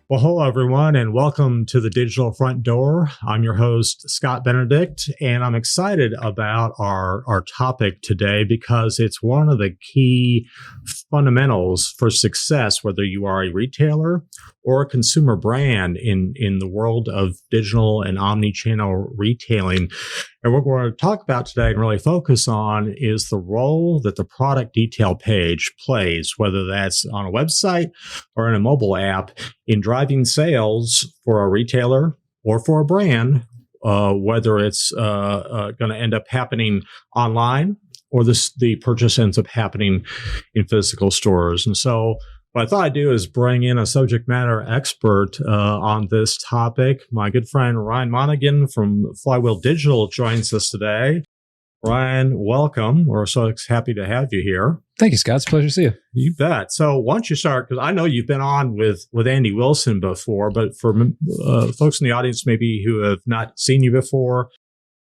Well, hello, everyone, and welcome to the Digital Front Door. I'm your host, Scott Benedict, and I'm excited about our topic today because it's one of the key fundamentals for success, whether you are a retailer or a consumer brand in the world of digital and omni-channel retailing. And what we're going to talk about today and really focus on is the role that the product detail page plays, whether that's on a website or in a mobile app, in driving sales for a retailer or for a brand, whether it's going to end up happening online or the purchase ends up happening in physical stores. And so what I thought I'd do is bring in a subject matter expert on this topic. My good friend Ryan Monigan from Flywheel Digital joins us today. Ryan, welcome. We're so happy to have you here. Thank you, Scott. It's a pleasure to see you. You bet. So why don't you start? Because I know you've been on with Andy Wilson before, but for folks in the audience maybe who have not seen you before,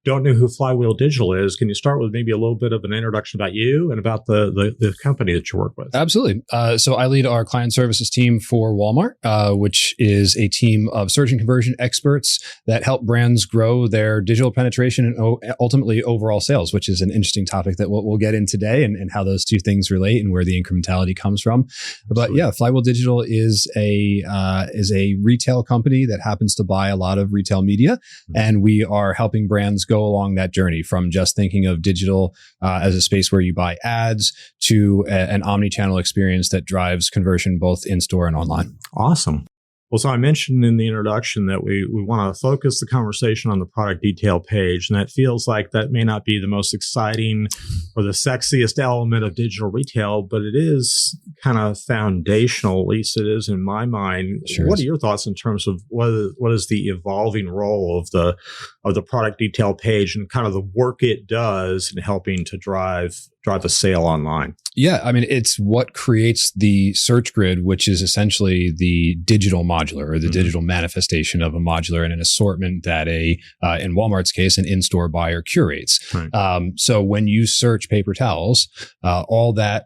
don't know who Flywheel Digital is, can you start with maybe a little bit of an introduction about you and about the company that you work with? Absolutely. So I lead our client services team for Walmart, which is a team of search and conversion experts that help brands grow their digital penetration and ultimately overall sales, which is an interesting topic that we'll get in today and how those two things relate and where the incrementality comes from. Absolutely. But yeah, Flywheel Digital is a retail company that happens to buy a lot of retail media, and we are helping brands go along that journey from just thinking of digital as a space where you buy ads to an omni-channel experience that drives conversion both in-store and online. Awesome. Well, so I mentioned in the introduction that we want to focus the conversation on the product detail page, and that feels like that may not be the most exciting or the sexiest element of digital retail, but it is kind of foundational, at least it is in my mind. Sure what is. are your thoughts in terms of what is the evolving role of the product detail page and kind of the work it does in helping to drive a sale online? Yeah, I mean, it's what creates the search grid, which is essentially the digital modular or the digital manifestation of a modular and an assortment that in Walmart's case, an in-store buyer curates. Right. So when you search paper towels, all that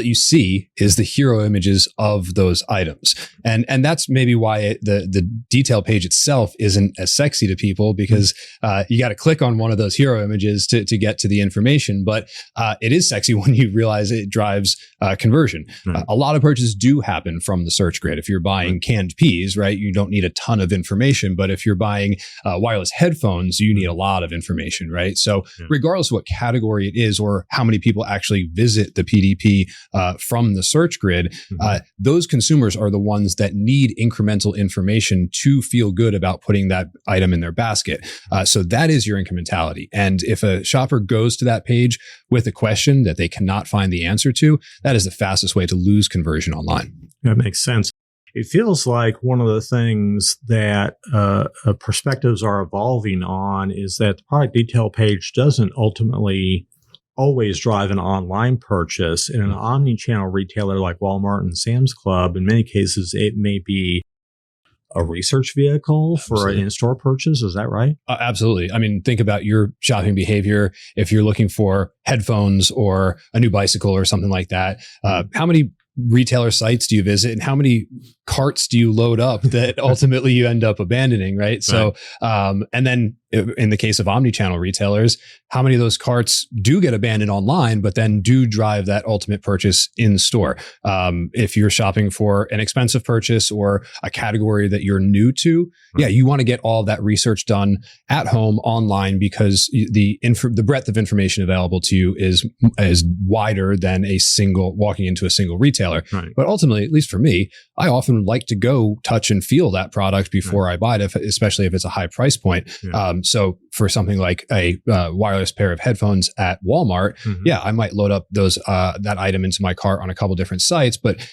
you see is the hero images of those items. And that's maybe why the detail page itself isn't as sexy to people, because you got to click on one of those hero images to get to the information. But it is sexy when you realize it drives conversion. Right. A lot of purchases do happen from the search grid. If you're buying canned peas, right, you don't need a ton of information. But if you're buying wireless headphones, you need a lot of information, right? So regardless of what category it is or how many people actually visit the PDP from the search grid, those consumers are the ones that need incremental information to feel good about putting that item in their basket. So that is your incrementality. And if a shopper goes to that page with a question that they cannot find the answer to, that is the fastest way to lose conversion online. That makes sense. It feels like one of the things that perspectives are evolving on is that the product detail page doesn't ultimately always drive an online purchase. In an omni-channel retailer like Walmart and Sam's Club, in many cases, it may be a research vehicle for an in-store purchase. Is that right? Absolutely. I mean, think about your shopping behavior. If you're looking for headphones or a new bicycle or something like that, how many retailer sites do you visit and how many carts do you load up that ultimately you end up abandoning, right? So, and then in the case of omni-channel retailers, how many of those carts do get abandoned online, but then do drive that ultimate purchase in store? If you're shopping for an expensive purchase or a category that you're new to, you want to get all that research done at home online, because the breadth of information available to you is wider than walking into a single retailer. Right. But ultimately, at least for me, I often like to go touch and feel that product before I buy it, especially if it's a high price point. So for something like a wireless pair of headphones at Walmart, I might load up that item into my cart on a couple different sites, but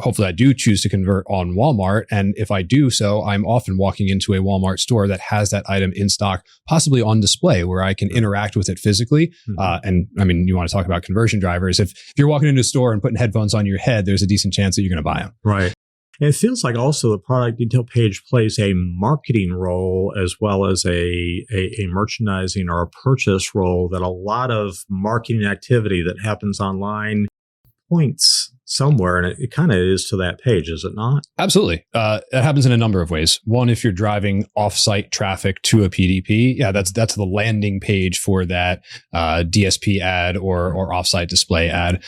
hopefully I do choose to convert on Walmart. And if I do so, I'm often walking into a Walmart store that has that item in stock, possibly on display, where I can interact with it physically. And I mean, you want to talk about conversion drivers. If you're walking into a store and putting headphones on your head, there's a decent chance that you're going to buy them. Right. And it feels like also the product detail page plays a marketing role as well as a merchandising or a purchase role, that a lot of marketing activity that happens online points somewhere, and it kind of is to that page, is it not? Absolutely. It happens in a number of ways. One, if you're driving off-site traffic to a PDP, that's the landing page for that DSP ad or off-site display ad.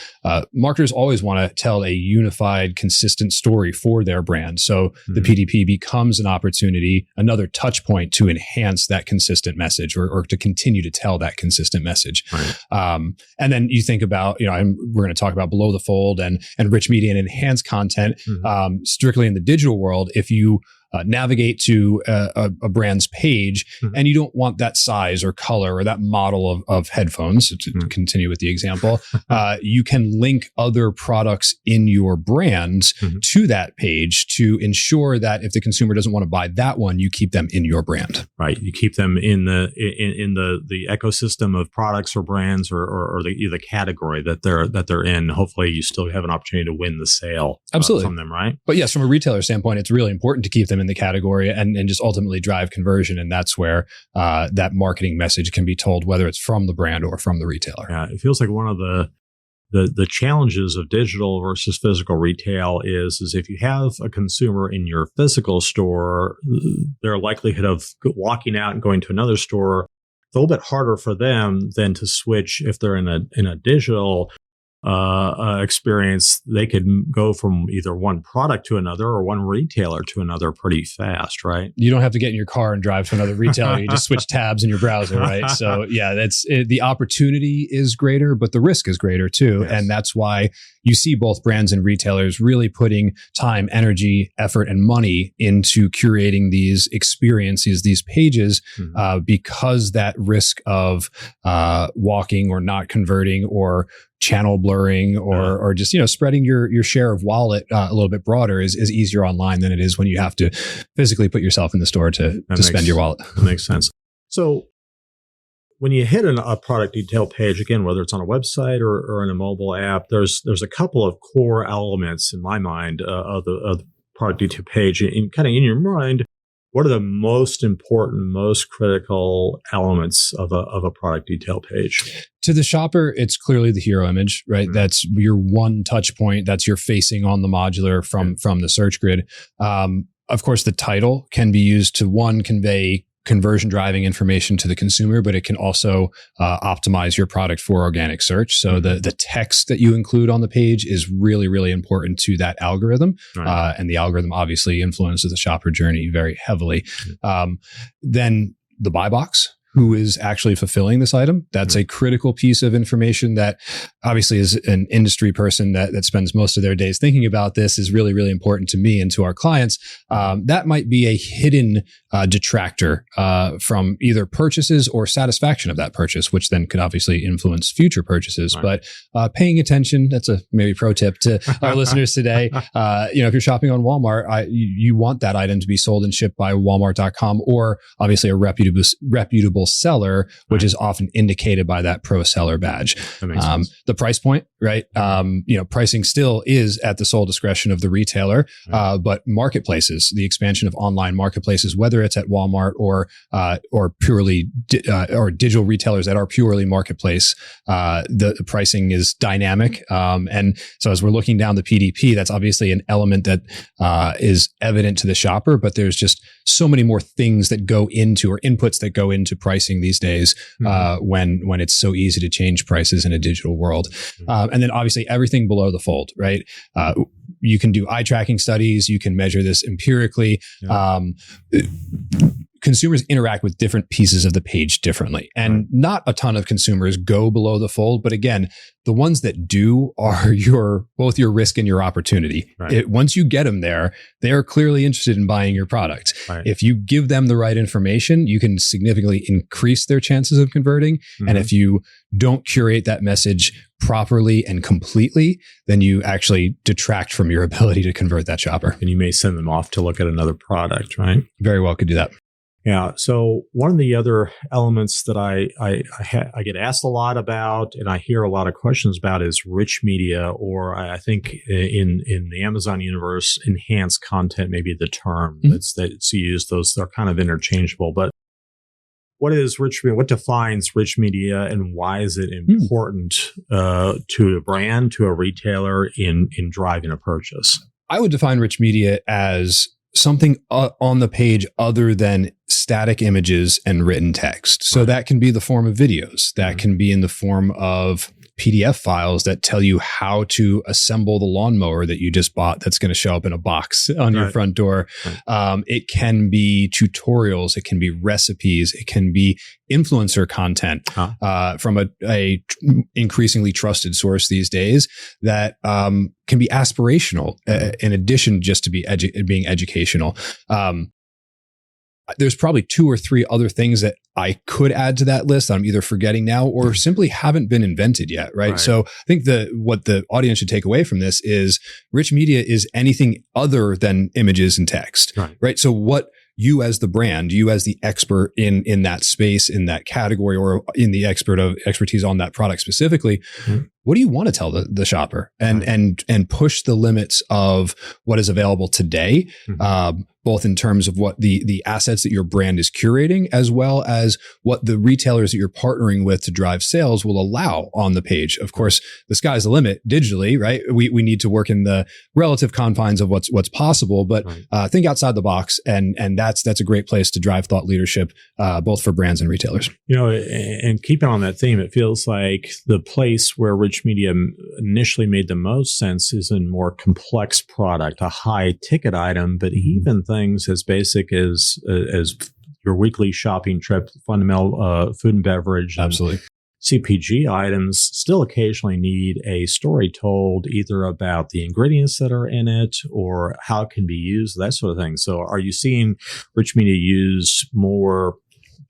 Marketers always want to tell a unified, consistent story for their brand. So the PDP becomes an opportunity, another touch point to enhance that consistent message or to continue to tell that consistent message. Right. And then you think about, we're going to talk about below the fold and rich media and enhanced content. Strictly in the digital world, if you navigate to a brand's page and you don't want that size or color or that model of headphones, to continue with the example, you can link other products in your brand to that page to ensure that if the consumer doesn't want to buy that one, you keep them in your brand. Right. You keep them in the ecosystem of products or brands or the category that they're in. Hopefully you still have an opportunity to win the sale from them, right? But yes, from a retailer standpoint, it's really important to keep them in the category and just ultimately drive conversion. And that's where that marketing message can be told, whether it's from the brand or from the retailer. Yeah, it feels like one of the challenges of digital versus physical retail is if you have a consumer in your physical store, their likelihood of walking out and going to another store, it's a little bit harder for them than to switch if they're in a digital experience. They could go from either one product to another or one retailer to another pretty fast, right? You don't have to get in your car and drive to another retailer. You just switch tabs in your browser, right? So yeah, the opportunity is greater, but the risk is greater too. Yes. And that's why you see both brands and retailers really putting time, energy, effort, and money into curating these experiences, these pages, because that risk of walking or not converting or channel blurring or just spreading your share of wallet a little bit broader is easier online than it is when you have to physically put yourself in the store to spend your wallet. That makes sense. So when you hit a product detail page, again, whether it's on a website or in a mobile app, there's a couple of core elements in my mind of the product detail page. In your mind, what are the most important, most critical elements of a product detail page? To the shopper, it's clearly the hero image, right? That's your one touch point. That's your facing on the modular from the search grid. Of course, the title can be used to convey conversion driving information to the consumer, but it can also optimize your product for organic search. So the text that you include on the page is really, really important to that algorithm. Right. And the algorithm obviously influences the shopper journey very heavily. Then the buy box. Who is actually fulfilling this item? That's a critical piece of information that obviously as an industry person that spends most of their days thinking about this is really, really important to me and to our clients. That might be a hidden detractor from either purchases or satisfaction of that purchase, which then could obviously influence future purchases. Right. But paying attention, that's a maybe pro tip to our listeners today. If you're shopping on Walmart, you want that item to be sold and shipped by Walmart.com or obviously a reputable seller, which is often indicated by that pro seller badge. That makes sense. The price point, right? Pricing still is at the sole discretion of the retailer, but marketplaces, the expansion of online marketplaces, whether it's at Walmart or purely or digital retailers that are purely marketplace, the pricing is dynamic. And so as we're looking down the PDP, that's obviously an element that is evident to the shopper, but there's just so many more things that go into or inputs that go into pricing these days when it's so easy to change prices in a digital world. And then obviously everything below the fold, right? You can do eye tracking studies. You can measure this empirically. Consumers interact with different pieces of the page differently. And not a ton of consumers go below the fold. But again, the ones that do are both your risk and your opportunity. Right. Once you get them there, they are clearly interested in buying your product. Right. If you give them the right information, you can significantly increase their chances of converting. And if you don't curate that message properly and completely, then you actually detract from your ability to convert that shopper. And you may send them off to look at another product, right? Very well could do that. Yeah. So one of the other elements that I get asked a lot about, and I hear a lot of questions about, is rich media, or I think in the Amazon universe, enhanced content may be the term that's used. Those are kind of interchangeable, but what is rich media? What defines rich media, and why is it important to a brand, to a retailer in driving a purchase? I would define rich media as something on the page other than static images and written text. So that can be the form of videos. That can be in the form of PDF files that tell you how to assemble the lawnmower that you just bought that's going to show up in a box on your front door. It can be tutorials. It can be recipes. It can be influencer content from a increasingly trusted source these days that can be aspirational in addition just to being educational. There's probably 2 or 3 other things that I could add to that list that I'm either forgetting now or simply haven't been invented yet, right? So I think what the audience should take away from this is rich media is anything other than images and text, right? So what you as the brand, you as the expert in that space, in that category, or in the expertise on that product specifically, what do you want to tell the shopper and push the limits of what is available today, both in terms of what the assets that your brand is curating, as well as what the retailers that you're partnering with to drive sales will allow on the page. Of course, the sky's the limit digitally, right? We need to work in the relative confines of what's possible, but think outside the box, and that's a great place to drive thought leadership, both for brands and retailers. And keeping on that theme, it feels like the place where rich media initially made the most sense is in more complex product, a high ticket item, but even things as basic as your weekly shopping trip, fundamental food and beverage, absolutely. CPG items still occasionally need a story told, either about the ingredients that are in it or how it can be used, that sort of thing. So are you seeing rich media used more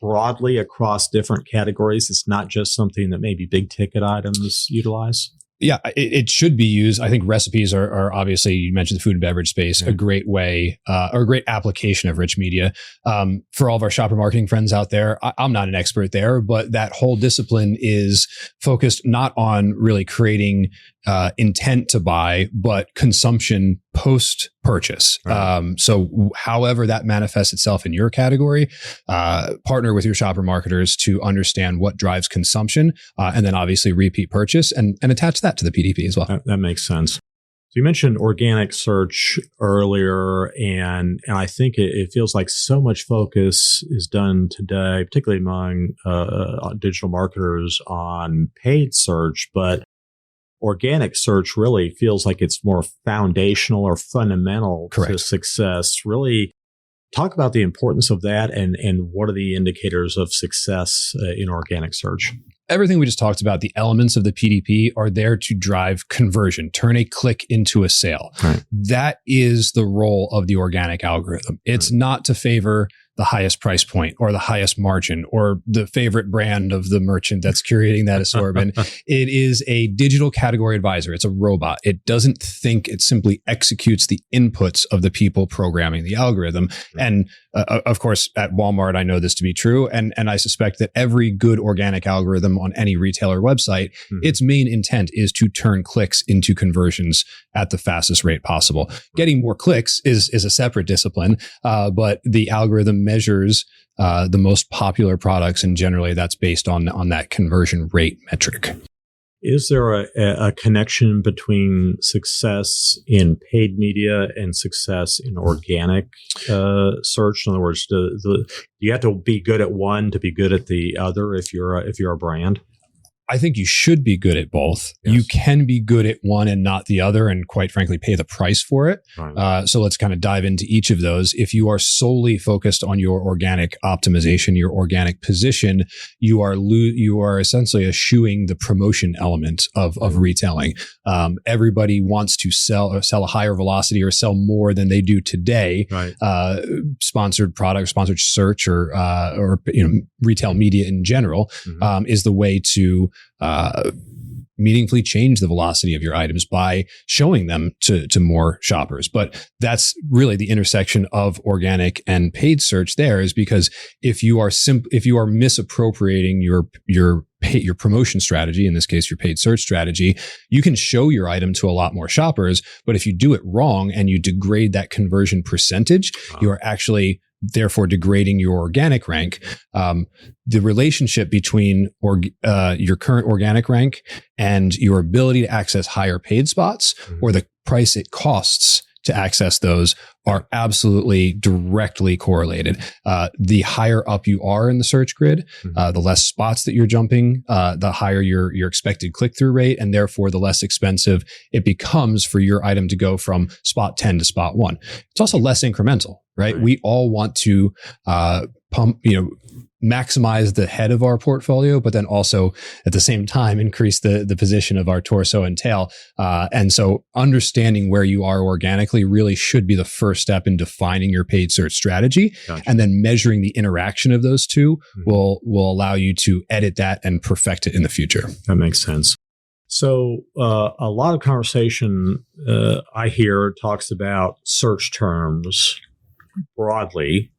broadly across different categories? It's not just something that maybe big ticket items utilize? Yeah, it should be used. I think recipes are obviously, you mentioned the food and beverage space, a great way or a great application of rich media. For all of our shopper marketing friends out there, I'm not an expert there, but that whole discipline is focused not on really creating intent to buy, but consumption post-purchase. So however that manifests itself in your category, partner with your shopper marketers to understand what drives consumption, and then obviously repeat purchase and attach that to the PDP as well. That makes sense. So you mentioned organic search earlier, and I think it feels like so much focus is done today, particularly among digital marketers, on paid search, but organic search really feels like it's more foundational or fundamental to success. Really talk about the importance of that and what are the indicators of success in organic search. Everything we just talked about, the elements of the PDP are there to drive conversion, turn a click into a sale. That is the role of the organic algorithm. It's not to favor the highest price point or the highest margin or the favorite brand of the merchant that's curating that assortment. It is a digital category advisor. It's a robot. It doesn't think, it simply executes the inputs of the people programming the algorithm. And of course, at Walmart, I know this to be true. And I suspect that every good organic algorithm on any retailer website, its main intent is to turn clicks into conversions at the fastest rate possible. Getting more clicks is a separate discipline, but the algorithm measures the most popular products, and generally that's based on that conversion rate metric. Is there a connection between success in paid media and success in organic search? In other words, do you have to be good at one to be good at the other if you're a brand? I think you should be good at both. Yes. You can be good at one and not the other, and quite frankly, pay the price for it. So let's kind of dive into each of those. If you are solely focused on your organic optimization, your organic position, you are essentially eschewing the promotion element of retailing. Everybody wants to sell a higher velocity or sell more than they do today. Sponsored product, sponsored search, or retail media in general is the way to meaningfully change the velocity of your items by showing them to more shoppers. But that's really the intersection of organic and paid search there, is because if you are misappropriating your promotion strategy, in this case, your paid search strategy, you can show your item to a lot more shoppers. But if you do it wrong and you degrade that conversion percentage, you are actually therefore degrading your organic rank. The relationship between your current organic rank and your ability to access higher paid spots, or the price it costs to access those, are absolutely directly correlated. The higher up you are in the search grid, the less spots that you're jumping, the higher your expected click-through rate, and therefore the less expensive it becomes for your item to go from spot 10 to spot 1. It's also less incremental, right? We all want to maximize the head of our portfolio, but then also at the same time increase the position of our torso and tail. And so understanding where you are organically really should be the first step in defining your paid search strategy. Gotcha. And then measuring the interaction of those two will allow you to edit that and perfect it in the future. That makes sense. So a lot of conversation I hear talks about search terms broadly.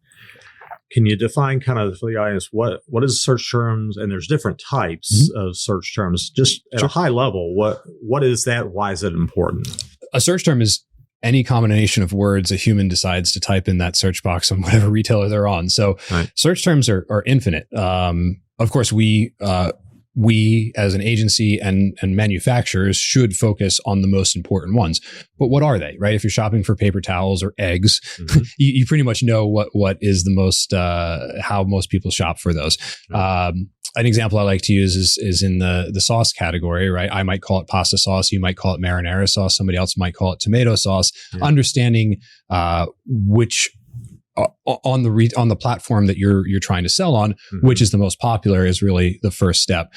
Can you define kind of for the audience what is search terms? And there's different types of search terms. Just at a high level, what is that? Why is it important? A search term is any combination of words a human decides to type in that search box on whatever retailer they're on. So search terms are infinite. Of course, we as an agency and manufacturers should focus on the most important ones. But what are they, right? If you're shopping for paper towels or eggs, you pretty much know what is the most, how most people shop for those. An example I like to use is in the sauce category, right? I might call it pasta sauce. You might call it marinara sauce. Somebody else might call it tomato sauce. Understanding which on the platform that you're trying to sell on, which is the most popular, is really the first step.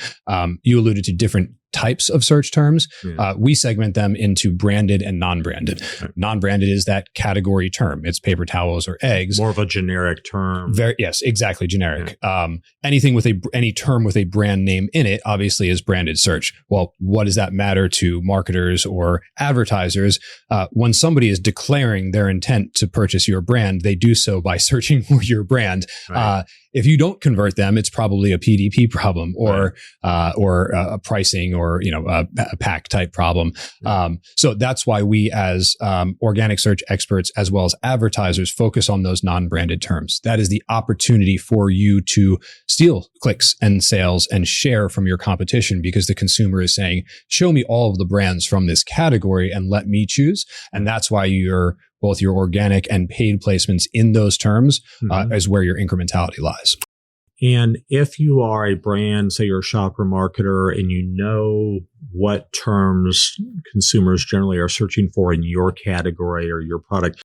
You alluded to different types of search terms. We segment them into branded and non-branded. Non-branded is that category term. It's paper towels or eggs. More of a generic term. Yes, exactly, generic. Anything with any term with a brand name in it obviously is branded search. Well, what does that matter to marketers or advertisers? When somebody is declaring their intent to purchase your brand, they do so by searching for your brand. If you don't convert them, it's probably a PDP problem or a pricing or a pack type problem. So that's why we as organic search experts, as well as advertisers, focus on those non-branded terms. That is the opportunity for you to steal clicks and sales and share from your competition, because the consumer is saying, show me all of the brands from this category and let me choose. And that's why both your organic and paid placements in those terms is where your incrementality lies. And if you are a brand, say you're a shopper marketer, and you know what terms consumers generally are searching for in your category or your product,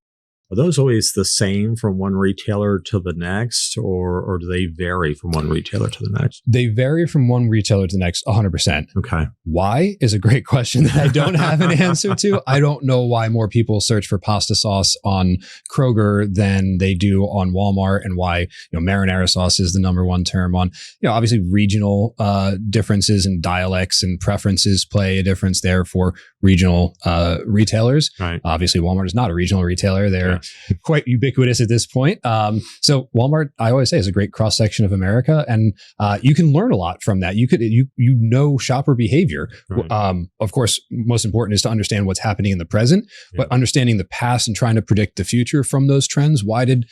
are those always the same from one retailer to the next, or do they vary from one retailer to the next? They vary from one retailer to the next 100%. Okay. Why is a great question that I don't have an answer to. I don't know why more people search for pasta sauce on Kroger than they do on Walmart, and why marinara sauce is the number one term on. Obviously regional differences and dialects and preferences play a difference there for regional retailers. Right. Obviously, Walmart is not a regional retailer. They're quite ubiquitous at this point. So Walmart, I always say, is a great cross section of America, and you can learn a lot from that. You know shopper behavior. Right. Of course, most important is to understand what's happening in the present, but understanding the past and trying to predict the future from those trends. Why did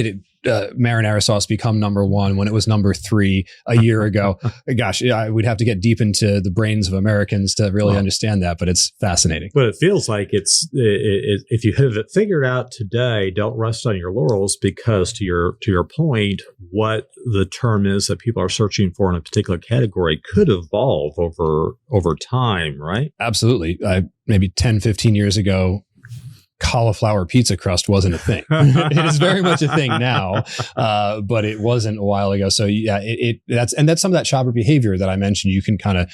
it marinara sauce become number one when it was number 3 a year ago? Gosh, we'd have to get deep into the brains of Americans to really understand that, but it's fascinating. But it feels like if you have it figured out today, don't rest on your laurels, because to your point, what the term is that people are searching for in a particular category could evolve over time, right? Absolutely. Maybe 10, 15 years ago, cauliflower pizza crust wasn't a thing. It is very much a thing now, but it wasn't a while ago. So yeah, that's some of that shopper behavior that I mentioned. You can kind of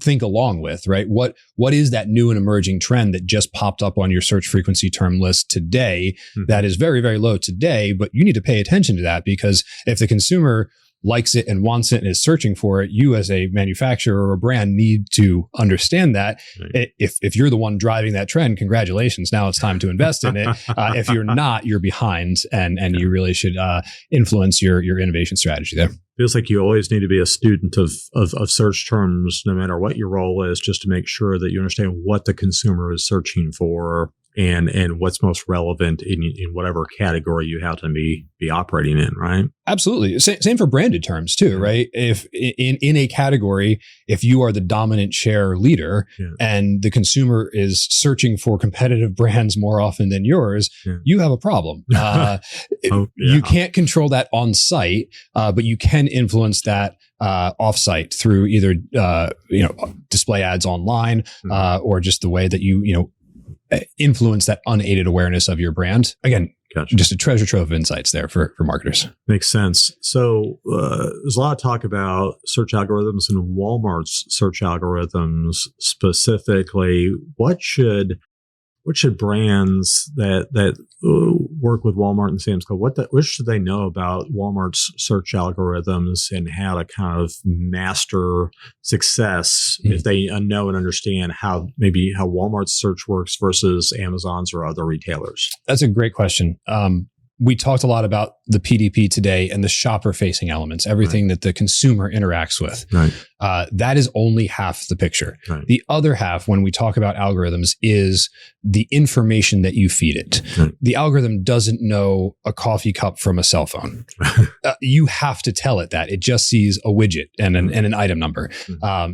think along with, right? What is that new and emerging trend that just popped up on your search frequency term list today that is very, very low today, but you need to pay attention to that, because if the consumer likes it and wants it and is searching for it, you as a manufacturer or a brand need to understand that. Right. If you're the one driving that trend, congratulations. Now it's time to invest in it. If you're not, you're behind, and you really should influence your innovation strategy there. Feels like you always need to be a student of search terms, no matter what your role is, just to make sure that you understand what the consumer is searching for and what's most relevant in whatever category you happen to be operating in, right? Absolutely. Same for branded terms too, right? If in a category, if you are the dominant share leader and the consumer is searching for competitive brands more often than yours, you have a problem. You can't control that on site, but you can influence that off-site through either display ads online or just the way that you influence that unaided awareness of your brand. Again, just a treasure trove of insights there for marketers. Makes sense. So there's a lot of talk about search algorithms and Walmart's search algorithms specifically. What should brands that work with Walmart and Sam's Club, what should they know about Walmart's search algorithms and how to kind of master success if they know and understand how Walmart's search works versus Amazon's or other retailers? That's a great question. We talked a lot about the PDP today and the shopper-facing elements, everything that the consumer interacts with. Right. That is only half the picture. Right. The other half, when we talk about algorithms, is the information that you feed it. Right. The algorithm doesn't know a coffee cup from a cell phone. You have to tell it that. It just sees a widget and an item number.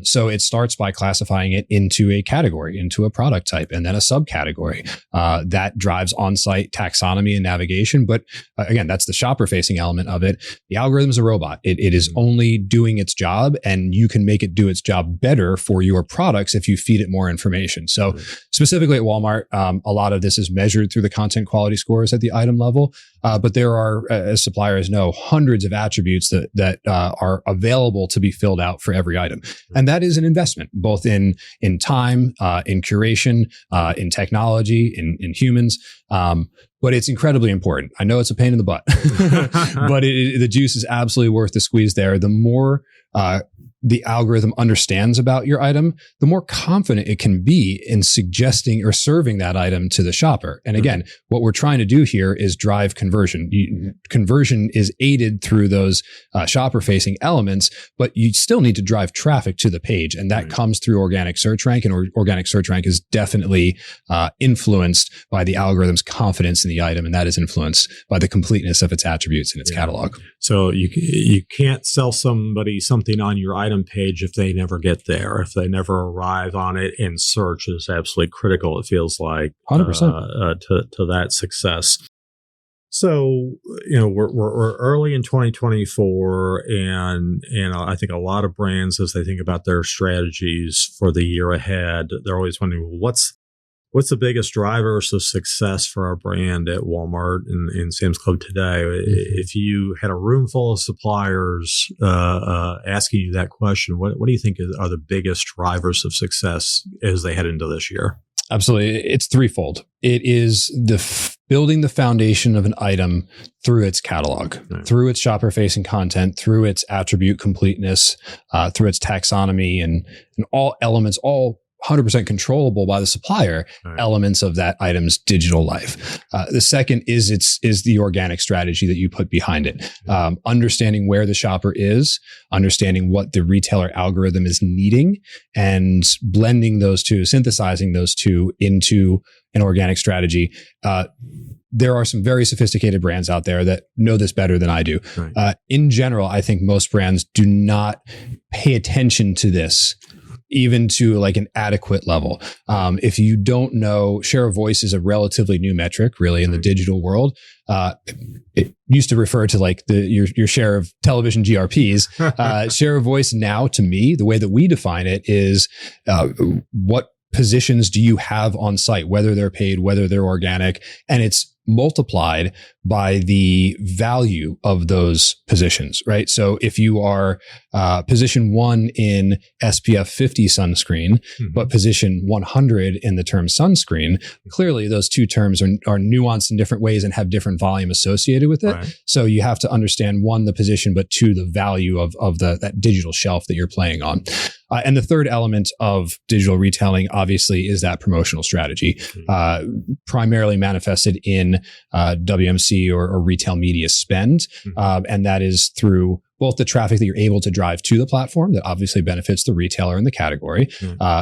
So it starts by classifying it into a category, into a product type, and then a subcategory. That drives on-site taxonomy and navigation. But again, that's the shopper-facing element of it. The algorithm is a robot. It is only doing its job, and you can make it do its job better for your products if you feed it more information. So specifically at Walmart, a lot of this is measured through the content quality scores at the item level. But there are, as suppliers know, hundreds of attributes that are available to be filled out for every item. And that is an investment, both in time, in curation, in technology, in humans. But it's incredibly important. I know it's a pain in the butt, but the juice is absolutely worth the squeeze there. The more the algorithm understands about your item, the more confident it can be in suggesting or serving that item to the shopper. And again, what we're trying to do here is drive conversion. Conversion is aided through those shopper-facing elements, but you still need to drive traffic to the page. And that comes through organic search rank. And organic search rank is definitely influenced by the algorithm's confidence in the item. And that is influenced by the completeness of its attributes in its catalog. So you can't sell somebody something on your item page if they never get there, if they never arrive on it, and search is absolutely critical, it feels like, 100% to that success. So, we're early in 2024, and I think a lot of brands, as they think about their strategies for the year ahead, they're always wondering, well, what's the biggest drivers of success for our brand at Walmart and Sam's Club today? If you had a room full of suppliers asking you that question, what do you think are the biggest drivers of success as they head into this year? Absolutely. It's threefold. It is building the foundation of an item through its catalog, through its shopper-facing content, through its attribute completeness, through its taxonomy, and all elements, all 100% controllable by the supplier elements of that item's digital life. The second is the organic strategy that you put behind it. Understanding where the shopper is, understanding what the retailer algorithm is needing, and blending those two, synthesizing those two into an organic strategy. There are some very sophisticated brands out there that know this better than I do. In general, I think most brands do not pay attention to this, even to like an adequate level. If you don't know, share of voice is a relatively new metric, really, in the digital world. It used to refer to like your share of television GRPs. Share of voice now, to me, the way that we define it is what positions do you have on site, whether they're paid, whether they're organic, and it's multiplied by the value of those positions, right? So if you are position 1 in SPF 50 sunscreen, but position 100 in the term sunscreen, clearly those two terms are nuanced in different ways and have different volume associated with it. So you have to understand, 1, the position, but 2, the value of that digital shelf that you're playing on. And the third element of digital retailing, obviously, is that promotional strategy, primarily manifested in WMC or retail media spend. And that is through both the traffic that you're able to drive to the platform that obviously benefits the retailer in the category,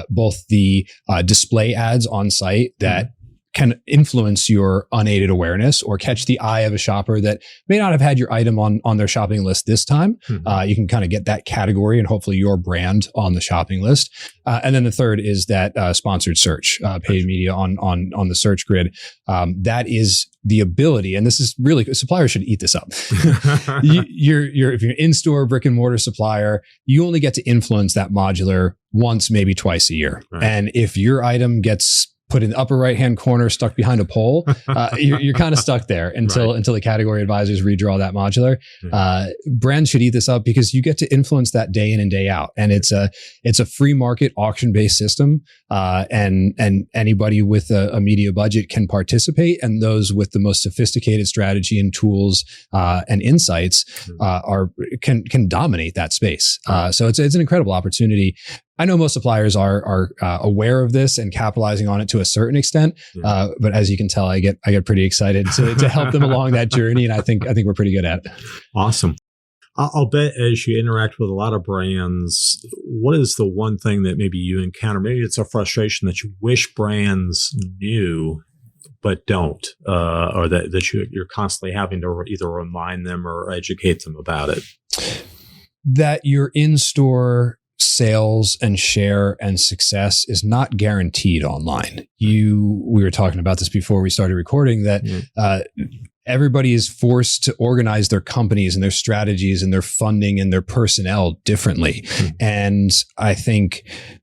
both the display ads on site that can influence your unaided awareness or catch the eye of a shopper that may not have had your item on their shopping list this time. You can kind of get that category and hopefully your brand on the shopping list. And then the third is that sponsored search, paid media on the search grid. That is the ability, and this is really, suppliers should eat this up. If you're an in-store brick and mortar supplier, you only get to influence that modular once, maybe twice a year. Right. And if your item gets put in the upper right-hand corner, stuck behind a pole, you're kind of stuck there until the category advisors redraw that modular. Brands should eat this up because you get to influence that day in and day out. And it's a free market auction-based system. And anybody with a media budget can participate, and those with the most sophisticated strategy and tools and insights can dominate that space. So it's an incredible opportunity. I know most suppliers are aware of this and capitalizing on it to a certain extent, but as you can tell, I get pretty excited to help them along that journey, and I think we're pretty good at it. Awesome. I'll bet as you interact with a lot of brands, what is the one thing that maybe you encounter? Maybe it's a frustration that you wish brands knew but don't, or that you're constantly having to either remind them or educate them about it. That your in-store sales and share and success is not guaranteed online. We were talking about this before we started recording, that everybody is forced to organize their companies and their strategies and their funding and their personnel differently. And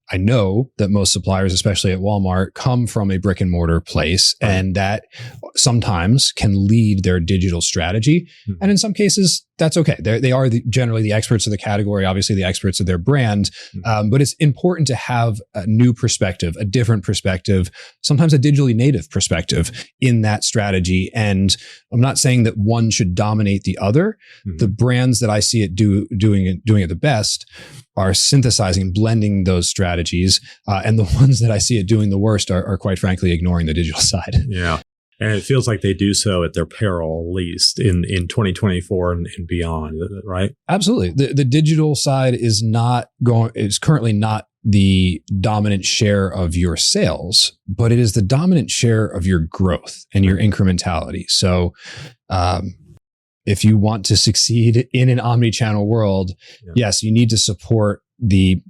I know that most suppliers, especially at Walmart, come from a brick and mortar place, and that sometimes can lead their digital strategy. And in some cases, that's okay. They are generally the experts of the category, obviously the experts of their brand. But it's important to have a new perspective, a different perspective, sometimes a digitally native perspective in that strategy. And I'm not saying that one should dominate the other. The brands that I see it doing it the best are synthesizing, blending those strategies. And the ones that I see it doing the worst are quite frankly ignoring the digital side. Yeah. And it feels like they do so at their peril, at least in 2024 and beyond, right? Absolutely. The digital side is currently not the dominant share of your sales, but it is the dominant share of your growth and your incrementality. So, if you want to succeed in an omni-channel world, yes, you need to support the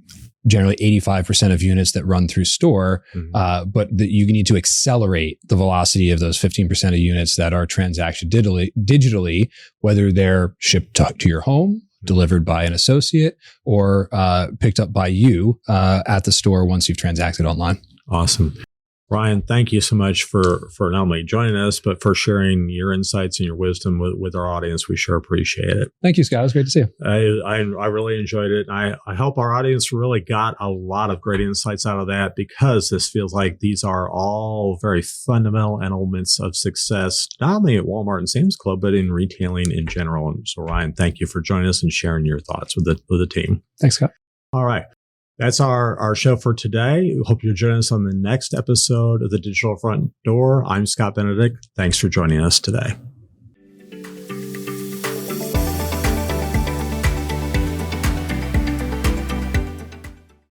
generally 85% of units that run through store, but you need to accelerate the velocity of those 15% of units that are transacted digitally, whether they're shipped to your home, delivered by an associate, or picked up by you at the store once you've transacted online. Awesome. Ryan, thank you so much for not only joining us, but for sharing your insights and your wisdom with our audience. We sure appreciate it. Thank you, Scott. It was great to see you. I really enjoyed it. I hope our audience really got a lot of great insights out of that, because this feels like these are all very fundamental elements of success, not only at Walmart and Sam's Club, but in retailing in general. And so, Ryan, thank you for joining us and sharing your thoughts with the team. Thanks, Scott. All right. That's our show for today. We hope you'll join us on the next episode of The Digital Front Door. I'm Scott Benedict. Thanks for joining us today.